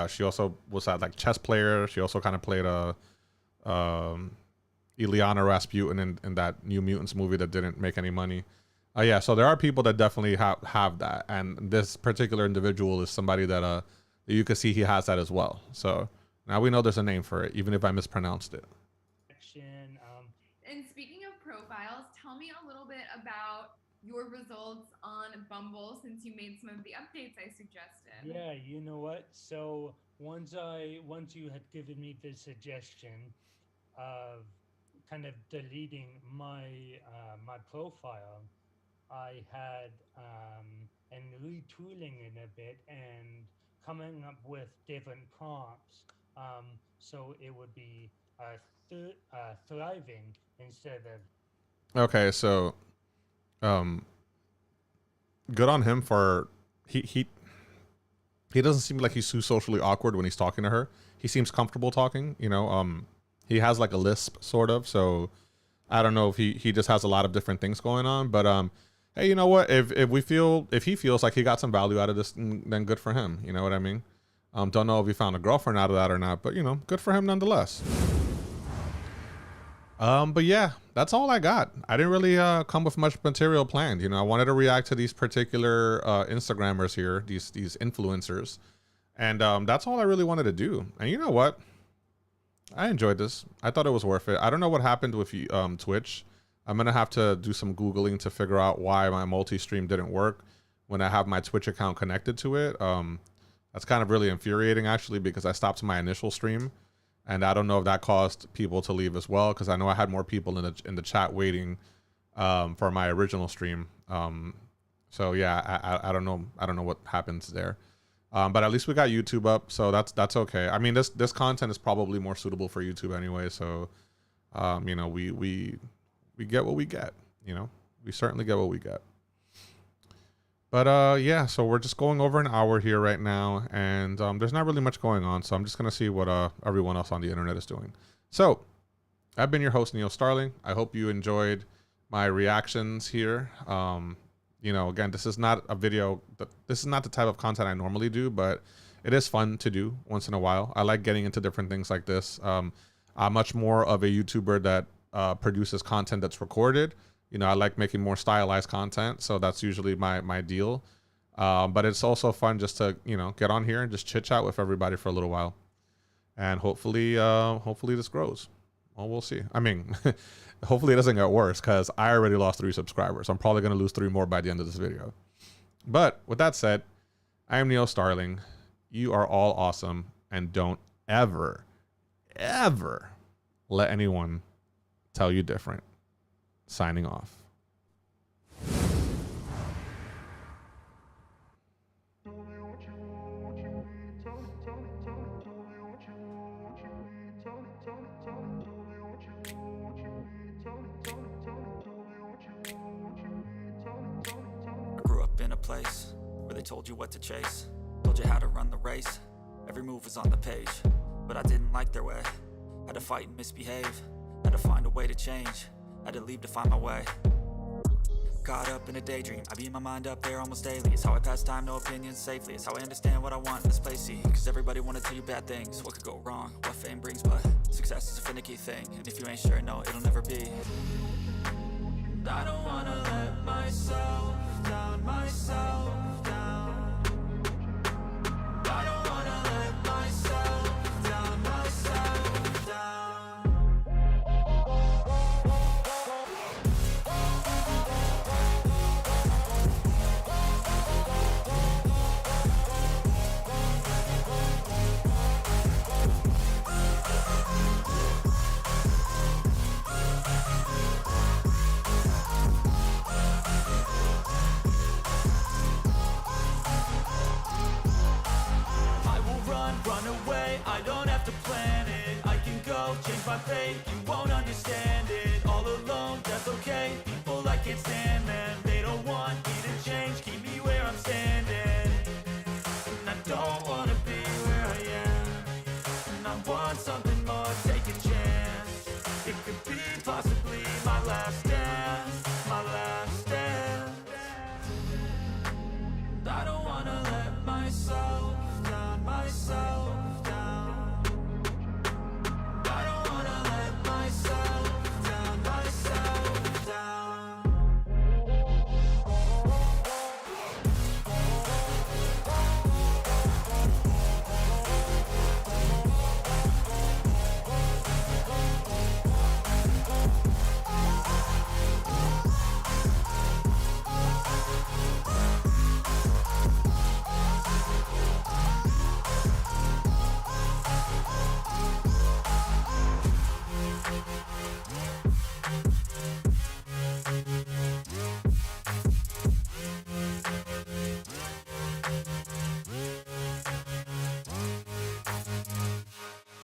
she also was that like chess player. She also kind of played a Ileana Rasputin in that New Mutants movie that didn't make any money. Yeah, so there are people that definitely have that, and this particular individual is somebody that you can see he has that as well. So now we know there's a name for it, even if I mispronounced it. And speaking of profiles, tell me a little bit about your results on Bumble since you made some of the updates I suggested. Yeah, you know what? So once you had given me the suggestion of kind of deleting my my profile, I had and retooling it a bit and coming up with different prompts. So it would be thriving instead of. Okay, so good on him for he doesn't seem like he's too socially awkward when he's talking to her. He seems comfortable talking, you know. He has like a lisp sort of, so I don't know if he just has a lot of different things going on, but hey, you know what, if he feels like he got some value out of this, then good for him, you know what I mean. Don't know if he found a girlfriend out of that or not, but you know, good for him nonetheless. But yeah, that's all I got. I didn't really come with much material planned. You know, I wanted to react to these particular Instagrammers here, these influencers, and that's all I really wanted to do. And you know what? I enjoyed this. I thought it was worth it. I don't know what happened with Twitch. I'm gonna have to do some Googling to figure out why my multi-stream didn't work when I have my Twitch account connected to it. That's kind of really infuriating actually, because I stopped my initial stream. And I don't know if that caused people to leave as well, because I know I had more people in the chat waiting for my original stream. So yeah, I don't know what happens there. But at least we got YouTube up, so that's okay. I mean, this content is probably more suitable for YouTube anyway. So you know, we get what we get. You know, we certainly get what we get. But yeah, so we're just going over an hour here right now, and there's not really much going on, so I'm just gonna see what everyone else on the internet is doing. So I've been your host, NeoStarling. I hope you enjoyed my reactions here. You know, again, this is not a video, this is not the type of content I normally do, but it is fun to do once in a while. I like getting into different things like this. I'm much more of a YouTuber that produces content that's recorded. You know, I like making more stylized content, so that's usually my deal. But it's also fun just to, you know, get on here and just chit chat with everybody for a little while, and hopefully this grows. Well, we'll see. I mean, hopefully it doesn't get worse, because I already lost 3 subscribers. I'm probably gonna lose 3 more by the end of this video. But with that said, I am NeoStarling. You are all awesome, and don't ever let anyone tell you different. Signing off. I grew up in a place where they told you what to chase, told you how to run the race. Every move was on the page, but I didn't like their way. Had to fight and misbehave, had to find a way to change. Had to leave to find my way. Caught up in a daydream, I beat my mind up there almost daily. It's how I pass time, no opinions safely. It's how I understand what I want in this place, see. Cause everybody wanna tell you bad things. What could go wrong, what fame brings, but success is a finicky thing. And if you ain't sure, no, it'll never be. And I don't wanna let myself down, myself down. And I don't wanna let myself down, myself down. way, I don't have to plan it. I can go change my fate, you won't understand it. All alone, that's okay. People I can't stand them, they don't want me to change. Keep me where I'm standing.